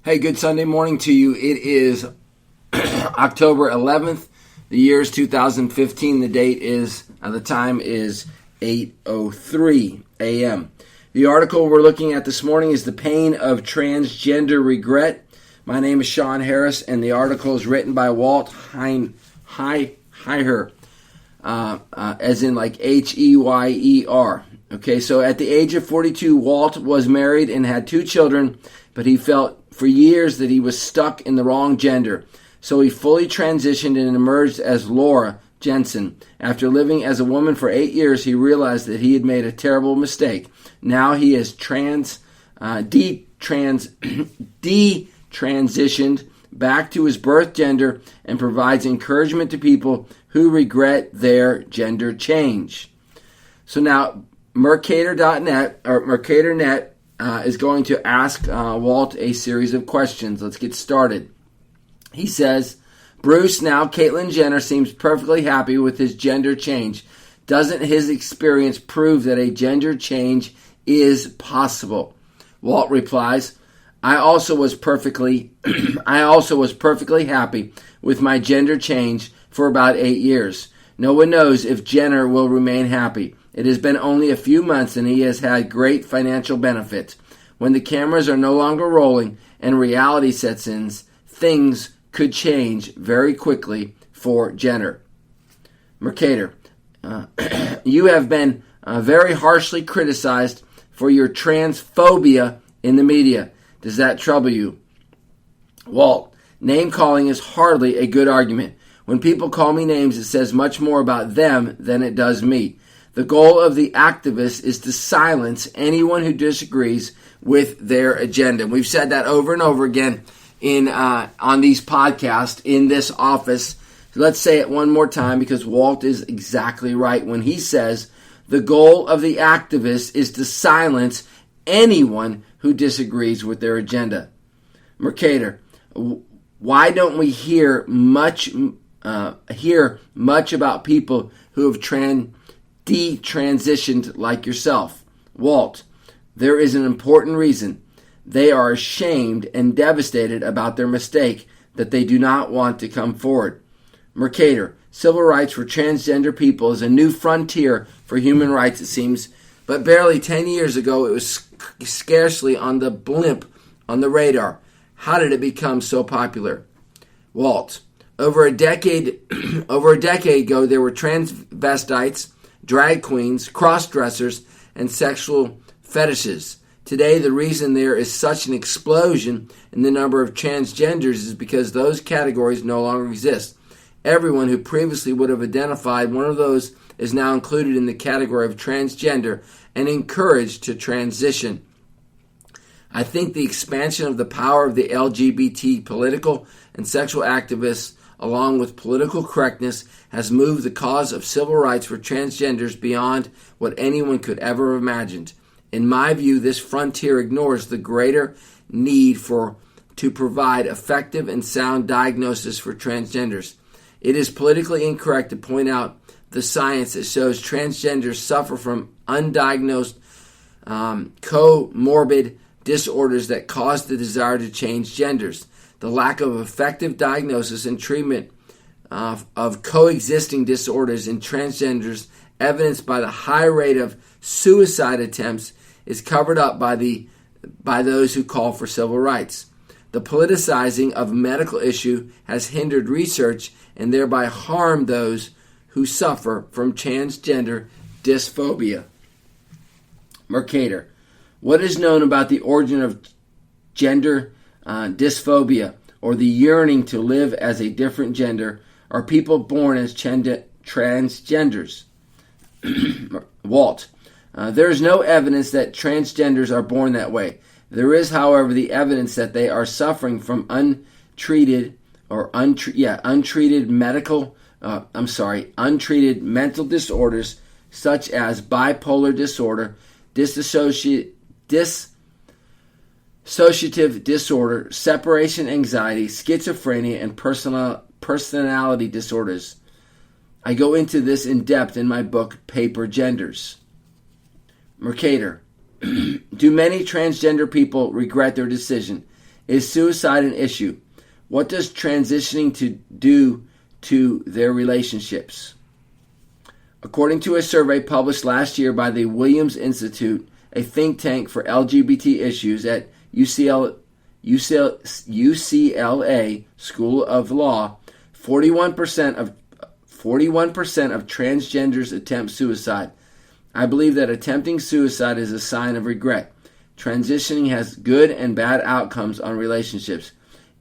Hey, good Sunday morning to you. It is October 11th. The year is 2015. The time is 8:03 a.m. The article we're looking at this morning is The Pain of Transgender Regret. My name is Sean Harris, and the article is written by Walt Heiher, as in like Heyer. Okay, so at the age of 42, Walt was married and had 2 children, but he felt for years that he was stuck in the wrong gender. So he fully transitioned and emerged as Laura Jensen. After living as a woman for 8 years, he realized that he had made a terrible mistake. Now he is detransitioned back to his birth gender and provides encouragement to people who regret their gender change. So now Mercator.net is going to ask Walt a series of questions. Let's get started. He says, Bruce, now Caitlyn Jenner, seems perfectly happy with his gender change. Doesn't his experience prove that a gender change is possible? Walt replies, I also was perfectly happy with my gender change for about 8 years. No one knows if Jenner will remain happy. It has been only a few months and he has had great financial benefits. When the cameras are no longer rolling and reality sets in, things could change very quickly for Jenner. Mercator, you have been very harshly criticized for your transphobia in the media. Does that trouble you? Walt, name calling is hardly a good argument. When people call me names, it says much more about them than it does me. The goal of the activists is to silence anyone who disagrees with their agenda. We've said that over and over again on these podcasts in this office. Let's say it one more time because Walt is exactly right when he says the goal of the activists is to silence anyone who disagrees with their agenda. Mercator, why don't we hear much about people who have detransitioned like yourself? Walt, there is an important reason. They are ashamed and devastated about their mistake that they do not want to come forward. Mercator, civil rights for transgender people is a new frontier for human rights, it seems, but barely 10 years ago it was scarcely on the blimp on the radar. How did it become so popular? Walt, over a decade ago there were transvestites, drag queens, cross-dressers, and sexual fetishes. Today, the reason there is such an explosion in the number of transgenders is because those categories no longer exist. Everyone who previously would have identified one of those is now included in the category of transgender and encouraged to transition. I think the expansion of the power of the LGBT political and sexual activists along with political correctness, has moved the cause of civil rights for transgenders beyond what anyone could ever have imagined. In my view, this frontier ignores the greater need to provide effective and sound diagnosis for transgenders. It is politically incorrect to point out the science that shows transgenders suffer from undiagnosed comorbid disorders that cause the desire to change genders. The lack of effective diagnosis and treatment of coexisting disorders in transgenders, evidenced by the high rate of suicide attempts, is covered up by those who call for civil rights. The politicizing of a medical issue has hindered research and thereby harmed those who suffer from transgender dysphobia. Mercator, what is known about the origin of gender dysphobia, or the yearning to live as a different gender? Are people born as transgenders? Walt, there is no evidence that transgenders are born that way. There is, however, the evidence that they are suffering from untreated mental disorders such as bipolar disorder, dissociative disorder, separation anxiety, schizophrenia, and personality disorders. I go into this in depth in my book, Paper Genders. Mercator, do many transgender people regret their decision? Is suicide an issue? What does transitioning to do to their relationships? According to a survey published last year by the Williams Institute, a think tank for LGBT issues at UCLA School of Law, 41% of transgenders attempt suicide. I believe that attempting suicide is a sign of regret. Transitioning has good and bad outcomes on relationships.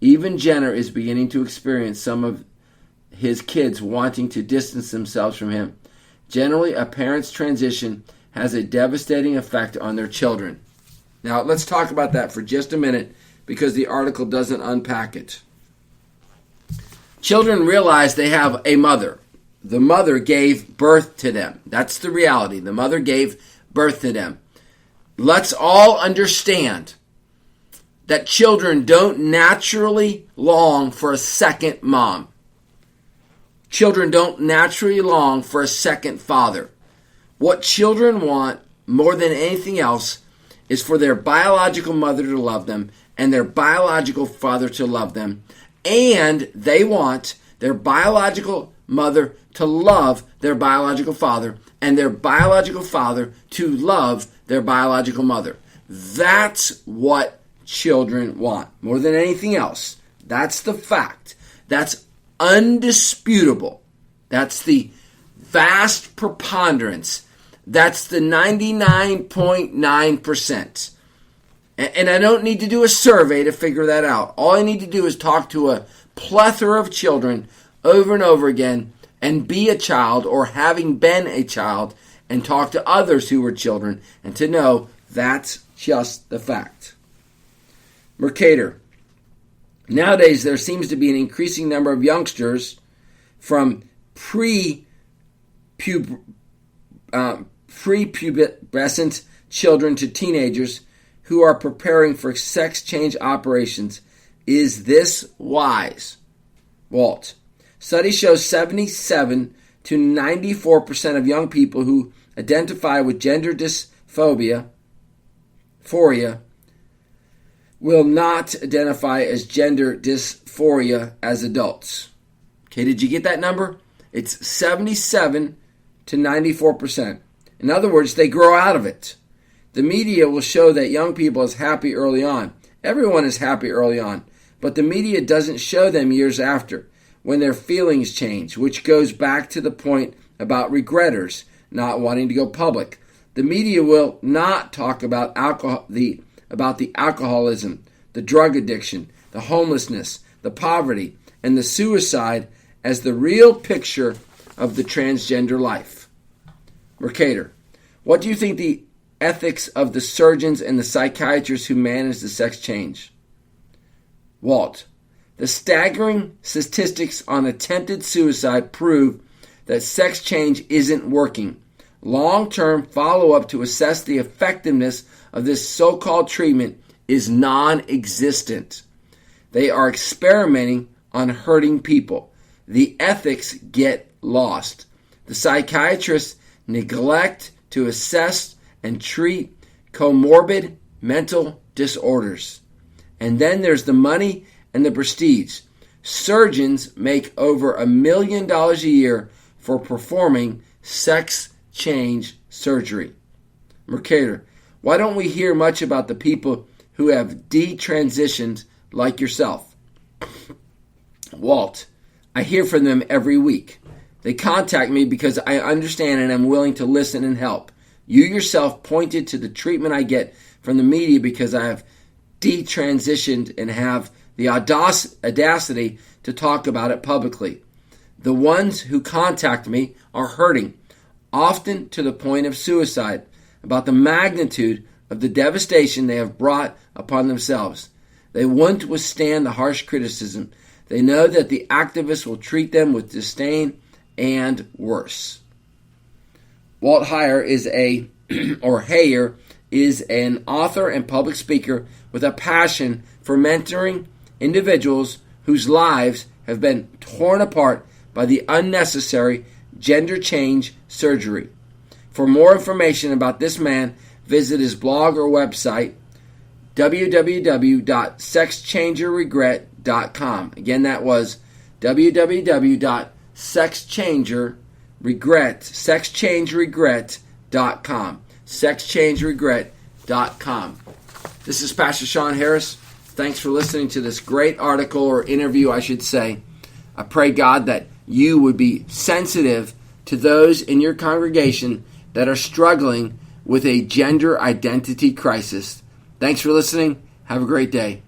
Even Jenner is beginning to experience some of his kids wanting to distance themselves from him. Generally, a parent's transition has a devastating effect on their children. Now, let's talk about that for just a minute because the article doesn't unpack it. Children realize they have a mother. The mother gave birth to them. That's the reality. The mother gave birth to them. Let's all understand that children don't naturally long for a second mom. Children don't naturally long for a second father. What children want more than anything else is for their biological mother to love them and their biological father to love them. And they want their biological mother to love their biological father and their biological father to love their biological mother. That's what children want more than anything else. That's the fact. That's undisputable. That's the vast preponderance. That's the 99.9%. And I don't need to do a survey to figure that out. All I need to do is talk to a plethora of children over and over again and be a child or having been a child and talk to others who were children and to know that's just the fact. Mercator. Nowadays, there seems to be an increasing number of youngsters from prepubescent children to teenagers who are preparing for sex change operations. Is this wise? Walt. Study shows 77 to 94% of young people who identify with gender dysphoria will not identify as gender dysphoria as adults. Okay, did you get that number? It's 77 to 94%. In other words, they grow out of it. The media will show that young people is happy early on. Everyone is happy early on, but the media doesn't show them years after, when their feelings change, which goes back to the point about regretters not wanting to go public. The media will not talk about the alcoholism, the drug addiction, the homelessness, the poverty, and the suicide as the real picture of the transgender life. Mercator. What do you think the ethics of the surgeons and the psychiatrists who manage the sex change? Walt. The staggering statistics on attempted suicide prove that sex change isn't working. Long-term follow-up to assess the effectiveness of this so-called treatment is non-existent. They are experimenting on hurting people. The ethics get lost. The psychiatrists neglect to assess and treat comorbid mental disorders. And then there's the money and the prestige. Surgeons make over $1 million a year for performing sex change surgery. Mercator. Why don't we hear much about the people who have detransitioned like yourself? Walt. I hear from them every week. They contact me because I understand and am willing to listen and help. You yourself pointed to the treatment I get from the media because I have detransitioned and have the audacity to talk about it publicly. The ones who contact me are hurting, often to the point of suicide, about the magnitude of the devastation they have brought upon themselves. They won't withstand the harsh criticism. They know that the activists will treat them with disdain and worse. Walt Heyer is an author and public speaker with a passion for mentoring individuals whose lives have been torn apart by the unnecessary gender change surgery. For more information about this man, visit his blog or website, www.sexchangerregret.com. Again, that was www.sexchangeregret.com. Sexchangeregret.com. This is Pastor Sean Harris. Thanks for listening to this great article, or interview, I should say. I pray, God, that you would be sensitive to those in your congregation that are struggling with a gender identity crisis. Thanks for listening. Have a great day.